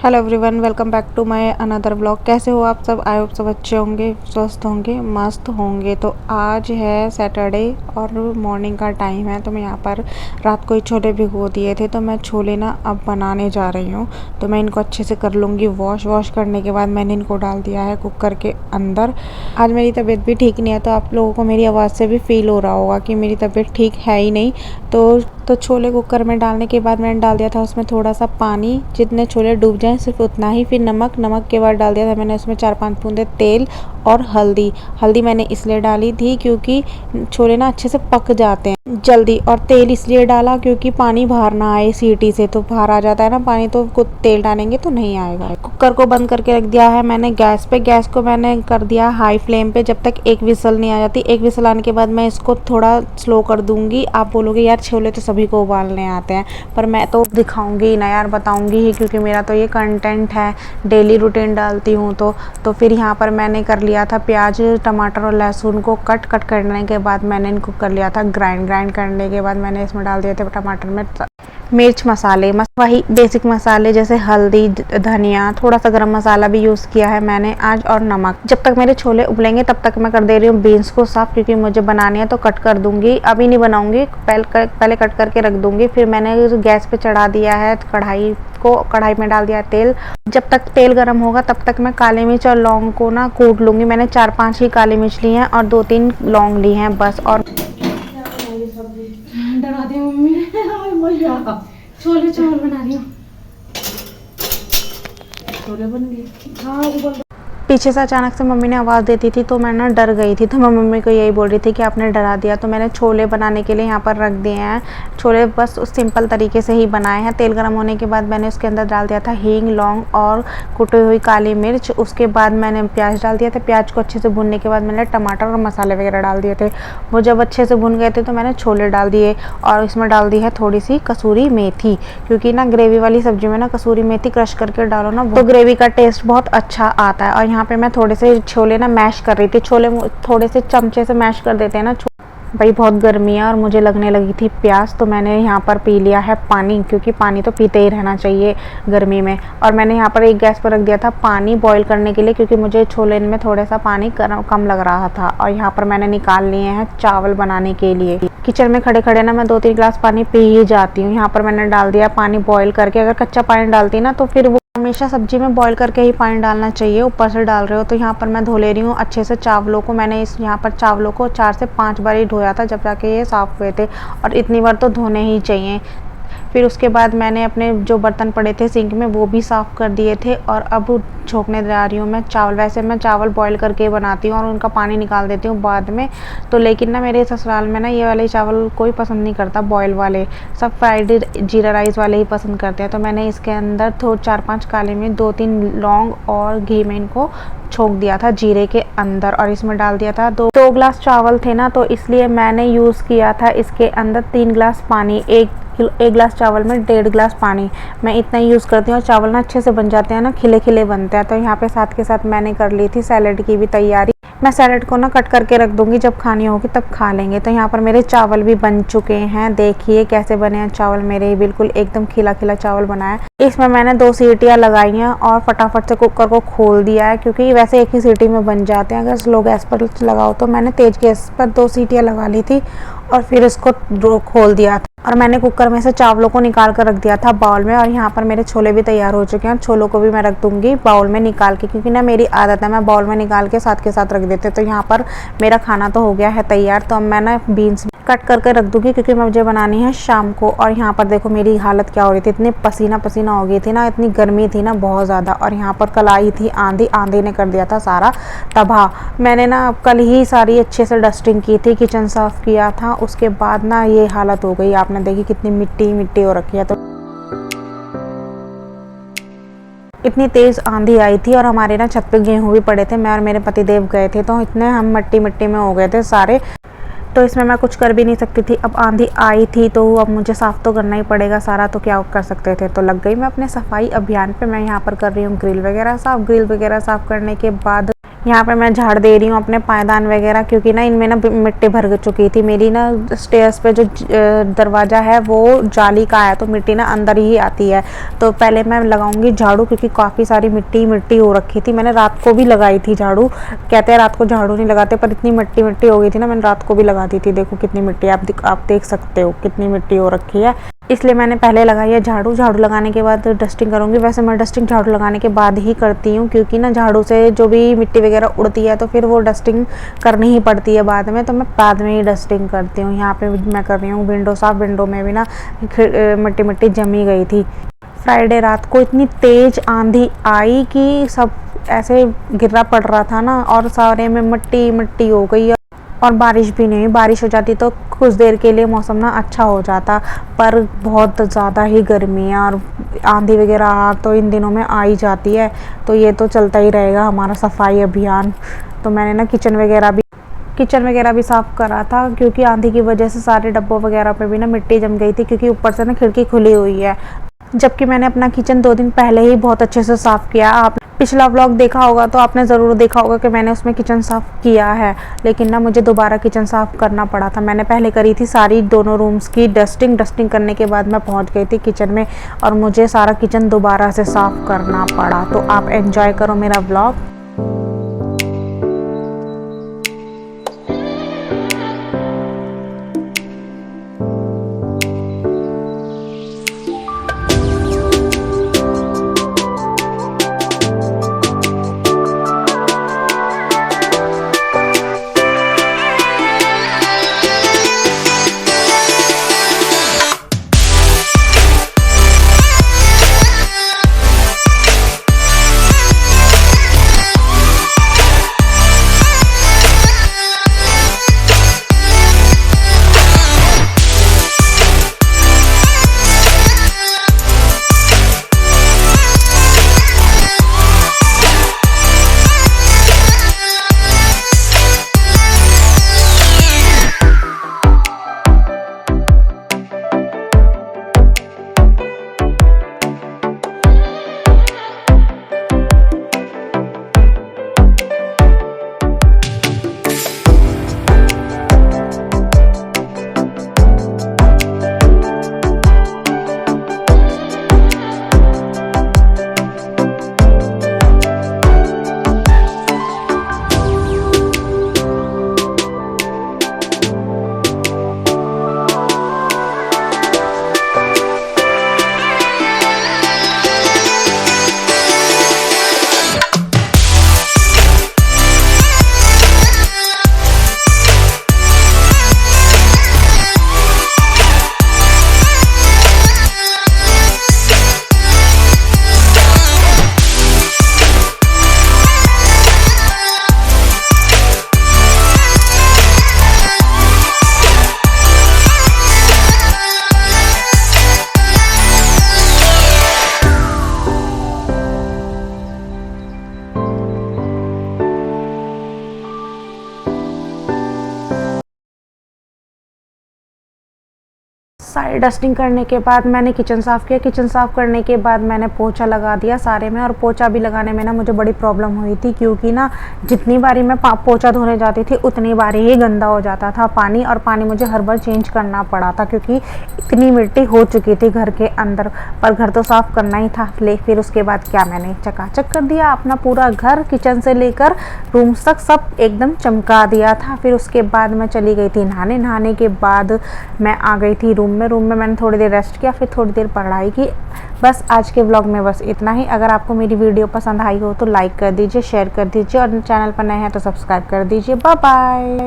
Hello everyone, welcome back to my another vlog. कैसे हो आप सब? आई होप सब अच्छे होंगे, स्वस्थ होंगे, मस्त होंगे। तो आज है सैटरडे और मॉर्निंग का टाइम है। तो मैं यहाँ पर रात को ही छोले भिगो दिए थे, तो मैं छोले ना अब बनाने जा रही हूँ। तो मैं इनको अच्छे से कर लूँगी वॉश करने के बाद मैंने इनको डाल दिया है कुकर के अंदर। आज मेरी तबीयत भी ठीक नहीं है, तो आप लोगों को मेरी आवाज़ से भी फील हो रहा होगा कि मेरी तबीयत ठीक है ही नहीं। तो छोले कुकर में डालने के बाद मैंने डाल दिया था उसमें थोड़ा सा पानी, जितने छोले डूब जाएं सिर्फ उतना ही। फिर नमक के बाद डाल दिया था मैंने उसमें 4-5 बूंदे तेल और हल्दी मैंने इसलिए डाली थी क्योंकि छोले ना अच्छे से पक जाते हैं जल्दी। और तेल इसलिए डाला क्योंकि पानी बाहर ना आए सीटी से, तो बाहर आ जाता है ना पानी, तो तेल डालेंगे तो नहीं आएगा। कुकर को बंद करके रख दिया है मैंने गैस पे। गैस को मैंने कर दिया हाई फ्लेम पे जब तक एक विसल नहीं आ जाती। एक विसल आने के बाद मैं इसको थोड़ा स्लो कर दूंगी। आप बोलोगे यार छोले तो सभी को उबालने आते हैं, पर मैं तो दिखाऊंगी ही ना यार, बताऊंगी ही, क्योंकि मेरा तो ये कंटेंट है, डेली रूटीन डालती हूँ। तो फिर यहाँ पर मैंने कर लिया था प्याज, टमाटर और लहसुन को कट करने के बाद मैंने इनको कर लिया था ग्राइंड करने के बाद मैंने इसमें डाल दिए थे टमाटर में मिर्च मसाले, वही बेसिक मसाले जैसे हल्दी, धनिया, थोड़ा सा गरम मसाला भी यूज़ किया है मैंने आज, और नमक। जब तक मेरे छोले उबलेंगे तब तक मैं कर दे रही हूँ बीन्स को साफ, क्योंकि मुझे बनानी है तो कट कर दूंगी। अभी नहीं बनाऊंगी, पहले कट करके रख दूंगी। फिर मैंने गैस पे चढ़ा दिया है कढ़ाई में डाल दिया तेल। जब तक तेल गर्म होगा तब तक मैं काली मिर्च और लौंग को ना कूट लूंगी। मैंने 4-5 ही काली मिर्च ली हैं और 2-3 लौंग ली हैं बस। और डरा दी मम्मी ने। छोले चावल बना रही हूँ। छोले बन गए। हाँ उबल। पीछे से अचानक से मम्मी ने आवाज़ देती थी तो मैं ना डर गई थी, तो मैं मम्मी को यही बोल रही थी कि आपने डरा दिया। तो मैंने छोले बनाने के लिए यहाँ पर रख दिए हैं। छोले बस उस सिंपल तरीके से ही बनाए हैं। तेल गर्म होने के बाद मैंने उसके अंदर डाल दिया था हींग, लौंग और कुटी हुई काली मिर्च। उसके बाद मैंने प्याज डाल दिया था। प्याज को अच्छे से भुनने के बाद मैंने टमाटर और मसाले वगैरह डाल दिए थे। वो जब अच्छे से भुन गए थे तो मैंने छोले डाल दिए और इसमें डाल दी है थोड़ी सी कसूरी मेथी, क्योंकि ना ग्रेवी वाली सब्जी में ना कसूरी मेथी क्रश करके डालो ना तो ग्रेवी का टेस्ट बहुत अच्छा आता है। और यहाँ पे मैं थोड़े से छोले ना मैश कर रही थी। छोले थोड़े से चमचे से मैश कर देते हैं ना भाई, बहुत गर्मी है और मुझे लगने लगी थी प्यास, तो मैंने यहाँ पर पी लिया है पानी, क्योंकि पानी तो पीते ही रहना चाहिए गर्मी में। और मैंने यहाँ पर एक गैस पर रख दिया था पानी बॉईल करने के लिए, क्योंकि मुझे छोले में थोड़ा सा पानी कम लग रहा था। और यहाँ पर मैंने निकाल लिए हैं चावल बनाने के लिए। किचन में खड़े ना मैं 2-3 गिलास पानी पी ही जाती हूँ। यहाँ पर मैंने डाल दिया पानी बॉईल करके। अगर कच्चा पानी डालती ना तो फिर वो हमेशा सब्जी में बॉईल करके ही पानी डालना चाहिए, ऊपर से डाल रहे हो। तो यहाँ पर मैं धो ले रही हूँ अच्छे से चावलों को। मैंने यहाँ पर चावलों को 4 से 5 बार ही धोया था, जब जाके ये साफ़ हुए थे, और इतनी बार तो धोने ही चाहिए। फिर उसके बाद मैंने अपने जो बर्तन पड़े थे सिंक में वो भी साफ़ कर दिए थे। और अब छोंकने जा रही हूँ मैं चावल। वैसे मैं चावल बॉईल करके बनाती हूँ और उनका पानी निकाल देती हूँ बाद में। तो लेकिन ना मेरे ससुराल में ना ये वाले चावल कोई पसंद नहीं करता, बॉयल वाले, सब फ्राइड जीरा राइस वाले ही पसंद करते हैं। तो मैंने इसके अंदर 4-5 काली मिर्च, 2-3 लौंग और घी में इनको छोंक दिया था जीरे के अंदर। और इसमें डाल दिया था 2 गिलास चावल थे ना, तो इसलिए मैंने यूज़ किया था इसके अंदर 3 गिलास पानी। एक गिलास चावल में 1.5 गिलास पानी, मैं इतना ही यूज़ करती हूँ। और चावल ना अच्छे से बन जाते हैं ना, खिले बनते हैं। तो यहाँ पे साथ के साथ मैंने कर ली थी सैलेड की भी तैयारी। मैं सैलेड को ना कट करके रख दूंगी, जब खानी होगी तब खा लेंगे। तो यहाँ पर मेरे चावल भी बन चुके हैं। देखिए कैसे बने हैं चावल मेरे, बिल्कुल एकदम खिला चावल बनाया। इसमें मैंने 2 सीटियाँ लगाई हैं और फटाफट से कुकर को खोल दिया है, क्योंकि वैसे एक ही सीटी में बन जाते हैं अगर स्लो गैस पर लगाओ। तो मैंने तेज़ गैस पर 2 सीटियाँ लगा ली थी और फिर इसको खोल दिया था। और मैंने कुकर में से चावलों को निकाल कर रख दिया था बाउल में। और यहाँ पर मेरे छोले भी तैयार हो चुके हैं। छोलों को भी मैं रख दूंगी बाउल में निकाल के, क्योंकि ना मेरी आदत है मैं बाउल में निकाल के साथ के साथ रख देती हूँ। तो यहाँ पर मेरा खाना तो हो गया है तैयार। तो अब मैं ना बीन्स कट करके रख दूंगी, क्योंकि मुझे बनानी है शाम को। और यहाँ पर देखो मेरी हालत क्या हो रही थी, इतनी पसीना हो गई थी ना, इतनी गर्मी थी ना बहुत ज़्यादा। और यहाँ पर कल आई थी आंधी ने कर दिया था सारा तबाह। मैंने ना कल ही सारी अच्छे से डस्टिंग की थी, किचन साफ़ किया था, उसके बाद ना ये हालत हो गई। आपने देखी कितनी मिट्टी हो रखी है। तो इतनी तेज़ आंधी आई थी और हमारे ना छत पे गेहूँ भी पड़े थे। मैं और मेरे पतिदेव गए थे, तो इतने हम मिट्टी में हो गए थे सारे। तो इसमें मैं कुछ कर भी नहीं सकती थी। अब आंधी आई थी तो अब मुझे साफ़ तो करना ही पड़ेगा सारा, तो क्या कर सकते थे। तो लग गई मैं अपने सफाई अभियान पे। मैं यहाँ पर कर रही हूँ ग्रिल वगैरह साफ़। ग्रिल वगैरह साफ़ करने के बाद यहाँ पे मैं झाड़ दे रही हूँ अपने पायदान वगैरह, क्योंकि ना इनमें ना मिट्टी भर चुकी थी। मेरी ना स्टेयर्स पे जो दरवाज़ा है वो जाली का है, तो मिट्टी ना अंदर ही आती है। तो पहले मैं लगाऊंगी झाड़ू, क्योंकि काफ़ी सारी मिट्टी हो रखी थी। मैंने रात को भी लगाई थी झाड़ू। कहते हैं रात को झाड़ू नहीं लगाते, पर इतनी मिट्टी हो गई थी ना, मैंने रात को भी लगा दी थी। देखो कितनी मिट्टी, आप देख सकते हो कितनी मिट्टी हो रखी है, इसलिए मैंने पहले लगाई है झाड़ू। झाड़ू लगाने के बाद डस्टिंग करूँगी। वैसे मैं डस्टिंग झाड़ू लगाने के बाद ही करती हूँ, क्योंकि ना झाड़ू से जो भी मिट्टी वगैरह उड़ती है तो फिर वो डस्टिंग करनी ही पड़ती है बाद में, तो मैं बाद में ही डस्टिंग करती हूँ। यहाँ पे मैं कर रही हूँ विंडो साफ। विंडो में भी ना मिट्टी जमी गई थी। फ्राइडे रात को इतनी तेज़ आंधी आई कि सब ऐसे गिर्रा पड़ रहा था ना, और सारे में मिट्टी हो गई। और बारिश भी नहीं हुई। बारिश हो जाती तो कुछ देर के लिए मौसम ना अच्छा हो जाता, पर बहुत ज़्यादा ही गर्मी है और आंधी वगैरह तो इन दिनों में आ ही जाती है। तो ये तो चलता ही रहेगा हमारा सफाई अभियान। तो मैंने ना किचन वगैरह भी साफ़ करा था, क्योंकि आंधी की वजह से सारे डब्बों वगैरह पे भी ना मिट्टी जम गई थी, क्योंकि ऊपर से ना खिड़की खुली हुई है। जबकि मैंने अपना किचन 2 दिन पहले ही बहुत अच्छे से साफ़ किया। आप पिछला व्लॉग देखा होगा तो आपने ज़रूर देखा होगा कि मैंने उसमें किचन साफ़ किया है, लेकिन ना मुझे दोबारा किचन साफ़ करना पड़ा था। मैंने पहले करी थी सारी दोनों रूम्स की डस्टिंग करने के बाद मैं पहुंच गई थी किचन में, और मुझे सारा किचन दोबारा से साफ़ करना पड़ा। तो आप एंजॉय करो मेरा व्लॉग। सारी डस्टिंग करने के बाद मैंने किचन साफ़ किया। किचन साफ़ करने के बाद मैंने पोछा लगा दिया सारे में। और पोछा भी लगाने में ना मुझे बड़ी प्रॉब्लम हुई थी, क्योंकि ना जितनी बारी मैं पोछा धोने जाती थी उतनी बारी ही गंदा हो जाता था पानी, और पानी मुझे हर बार चेंज करना पड़ा था, क्योंकि इतनी मिट्टी हो चुकी थी घर के अंदर। पर घर तो साफ़ करना ही था। फिर उसके बाद क्या, मैंने चकाचक कर दिया अपना पूरा घर, किचन से लेकर रूम्स तक सब एकदम चमका दिया था। फिर उसके बाद मैं चली गई थी नहाने के बाद मैं आ गई थी रूम में मैंने थोड़ी देर रेस्ट किया, फिर थोड़ी देर पढ़ाई की। बस आज के व्लॉग में बस इतना ही। अगर आपको मेरी वीडियो पसंद आई हो तो लाइक कर दीजिए, शेयर कर दीजिए, और चैनल पर नए हैं तो सब्सक्राइब कर दीजिए। Bye bye.